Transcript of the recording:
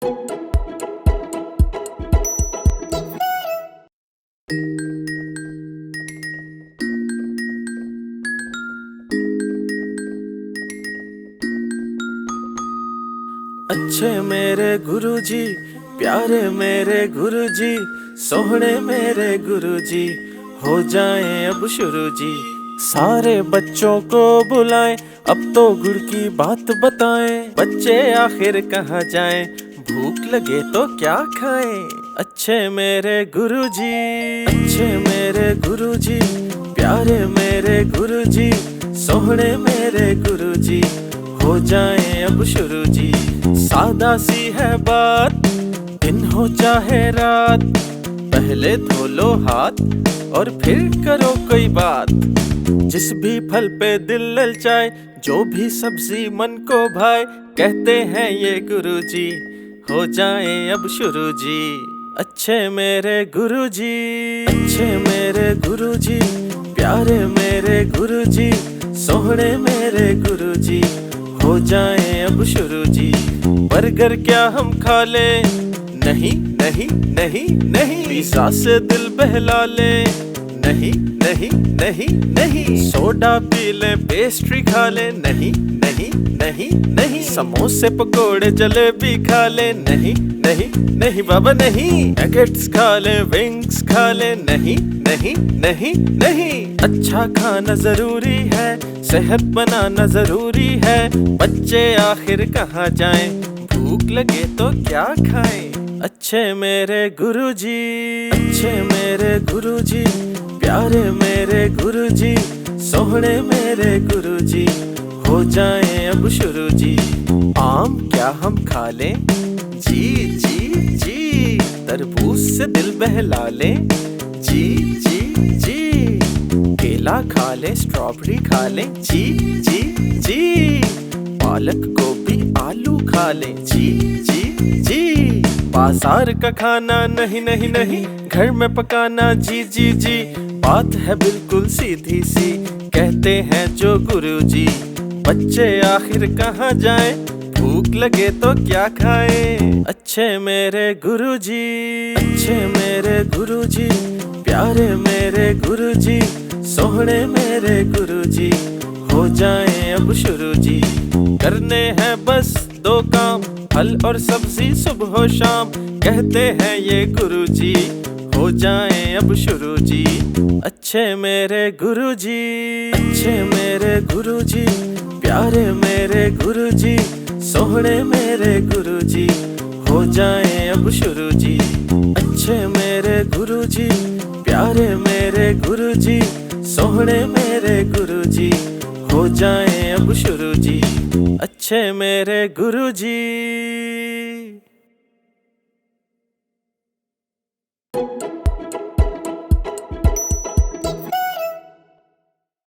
अच्छे मेरे गुरुजी, प्यारे मेरे गुरुजी, सोहणे मेरे गुरुजी, हो जाएं अब शुरू जी। सारे बच्चों को बुलाएं, अब तो गुड़ की बात बताएं। बच्चे आखिर कहाँ जाएं, भूख लगे तो क्या खाएं। अच्छे मेरे गुरुजी, अच्छे मेरे गुरुजी, प्यारे मेरे गुरुजी, सोहणे मेरे गुरुजी, हो जाएं अब शुरू जी। सादा सी है बात, दिन हो चाहे रात, पहले धो लो हाथ और फिर करो कोई बात। जिस भी फल पे दिल ललचाए, जो भी सब्जी मन को भाए, कहते हैं ये गुरुजी, हो जाएं अब शुरू जी। अच्छे मेरे गुरुजी, अच्छे मेरे गुरुजी, प्यारे मेरे गुरुजी, सोहणे मेरे गुरुजी, हो जाएं अब शुरू जी। बर्गर क्या हम खा ले, नहीं नहीं नहीं नहीं। पिज़्ज़ा से दिल बहला ले, नहीं नहीं नहीं नहीं। सोडा पी ले, पेस्ट्री खा ले, नहीं नहीं नहीं नहीं। समोसे पकोड़े जलेबी खा ले, नहीं नहीं नहीं बाबा नहीं। नगेट्स खा ले, विंग्स खा ले, नहीं नहीं नहीं नहीं। अच्छा खाना जरूरी है, सेहत बनाना जरूरी है। बच्चे आखिर कहाँ जाएं, भूख लगे तो क्या खाएं। अच्छे मेरे गुरुजी, अच्छे मेरे गुरुजी, प्यारे मेरे गुरुजी, सोहणे मेरे गुरुजी, हो जाएं अब शुरू जी। आम क्या हम खा लें, जी जी जी। तरबूज से दिल बहला लें, जी जी जी। केला खा लें, स्ट्रॉबेरी खा लें, जी जी जी। पालक गोभी आलू खा लें, जी जी जी। बाजार का खाना नहीं नहीं नहीं, घर में पकाना जी जी जी। बात है बिल्कुल सीधी सी, कहते हैं जो गुरुजी। बच्चे आखिर कहाँ जाएं, भूख लगे तो क्या खाएं। अच्छे मेरे गुरुजी, अच्छे मेरे गुरुजी, प्यारे मेरे गुरुजी, सोहणे मेरे गुरुजी, हो जाएं अब शुरू जी। करने हैं बस दो काम, फल और सब्जी सुबह शाम, कहते हैं ये गुरुजी, हो जाएं अब शुरू जी। अच्छे मेरे गुरुजी, अच्छे मेरे गुरुजी, प्यारे मेरे गुरुजी, सोहणे मेरे गुरुजी, हो जाएं अब शुरू जी। अच्छे मेरे गुरुजी, प्यारे मेरे गुरुजी, सोहणे मेरे गुरुजी, हो जाएं अब शुरू जी। अच्छे मेरे गुरुजी।